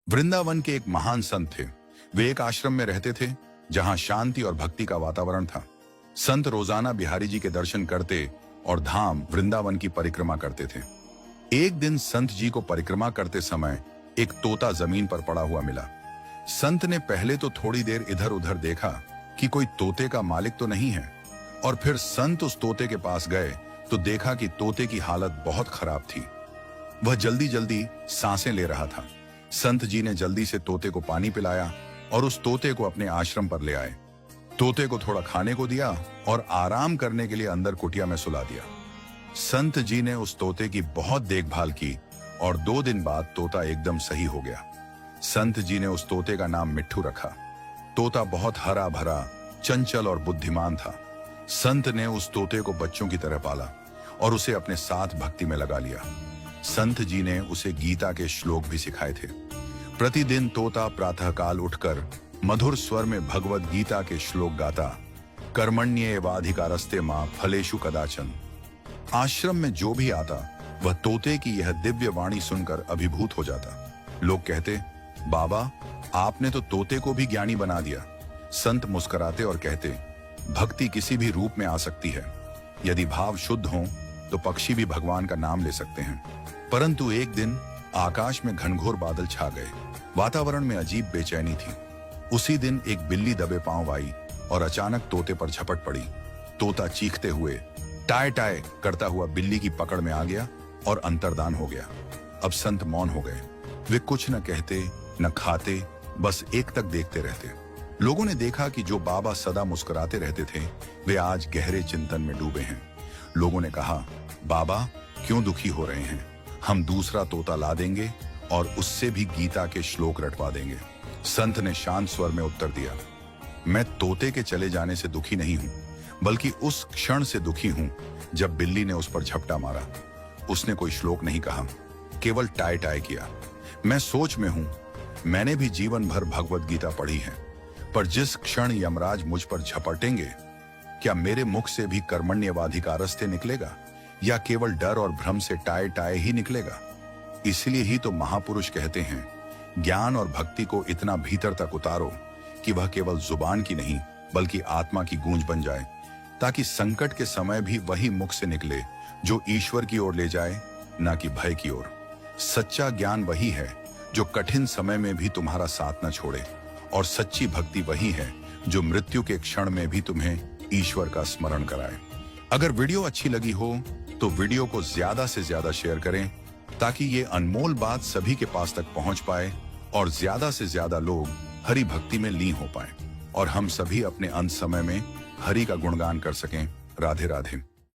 वृंदावन के एक महान संत थे। वे एक आश्रम में रहते थे जहां शांति और भक्ति का वातावरण था। संत रोजाना बिहारी जी के दर्शन करते और धाम वृंदावन की परिक्रमा करते थे। एक दिन संत जी को परिक्रमा करते समय एक तोता जमीन पर पड़ा हुआ मिला। संत ने पहले तो थोड़ी देर इधर उधर देखा कि कोई तोते का मालिक तो नहीं है, और फिर संत उस तोते के पास गए तो देखा कि तोते की हालत बहुत खराब थी। वह जल्दी जल्दी सांसें ले रहा था। संत जी ने जल्दी से तोते को पानी पिलाया और उस तोते को अपने आश्रम पर ले आए। तोते को थोड़ा खाने को दिया और आराम करने के लिए अंदर कुटिया में सुला दिया। संत जी ने उस तोते की बहुत देखभाल की और 2 दिन बाद तोता एकदम सही हो गया। संत जी ने उस तोते का नाम मिट्ठू रखा। तोता बहुत हरा भरा, चंचल और बुद्धिमान था। संत ने उस तोते को बच्चों की तरह पाला और उसे अपने साथ भक्ति में लगा लिया। संत जी ने उसे गीता के श्लोक भी सिखाए थे। प्रतिदिन तोता प्रातःकाल उठकर मधुर स्वर में भगवद गीता के श्लोक गाता, कर्मण्येवाधिकारस्ते मां फलेषु कदाचन। आश्रम में जो भी आता वह तोते की यह दिव्य वाणी सुनकर अभिभूत हो जाता। लोग कहते, बाबा आपने तो तोते को भी ज्ञानी बना दिया। संत मुस्कुराते और कहते, भक्ति किसी भी रूप में आ सकती है। यदि भाव शुद्ध हो तो पक्षी भी भगवान का नाम ले सकते हैं। परंतु एक दिन आकाश में घनघोर बादल छा गए। वातावरण में अजीब बेचैनी थी। उसी दिन एक बिल्ली दबे पांव आई और अचानक तोते पर झपट पड़ी। तोता चीखते हुए टाय टाय करता हुआ बिल्ली की पकड़ में आ गया और अंतर्धान हो गया। अब संत मौन हो गए। वे कुछ न कहते न खाते, बस एक तक देखते रहते। लोगों ने देखा कि जो बाबा सदा मुस्कुराते रहते थे वे आज गहरे चिंतन में डूबे हैं। लोगों ने कहा, बाबा क्यों दुखी हो रहे हैं? हम दूसरा तोता ला देंगे और उससे भी गीता के श्लोक रटवा देंगे। संत ने शांत स्वर में उत्तर दिया, मैं तोते के चले जाने से दुखी नहीं हूं, बल्कि उस क्षण से दुखी हूं जब बिल्ली ने उस पर झपटा मारा। उसने कोई श्लोक नहीं कहा, केवल टाय टाय किया। मैं सोच में हूं, मैंने भी जीवन भर भगवद गीता पढ़ी है, पर जिस क्षण यमराज मुझ पर झपटेंगे, क्या मेरे मुख से भी कर्मण्येवाधिकारस्ते निकलेगा या केवल डर और भ्रम से टाय टाय ही निकलेगा? इसलिए ही तो महापुरुष कहते हैं, ज्ञान और भक्ति को इतना भीतर तक उतारो कि वह केवल जुबान की नहीं बल्कि आत्मा की गूंज बन जाए, ताकि संकट के समय भी वही मुख से निकले जो ईश्वर की ओर ले जाए, ना कि भय की ओर। सच्चा ज्ञान वही है जो कठिन समय में भी तुम्हारा साथ न छोड़े, और सच्ची भक्ति वही है जो मृत्यु के क्षण में भी तुम्हें ईश्वर का स्मरण कराए। अगर वीडियो अच्छी लगी हो तो वीडियो को ज्यादा से ज्यादा शेयर करें, ताकि ये अनमोल बात सभी के पास तक पहुंच पाए और ज्यादा से ज्यादा लोग हरि भक्ति में लीन हो पाए और हम सभी अपने अंत समय में हरि का गुणगान कर सकें। राधे राधे।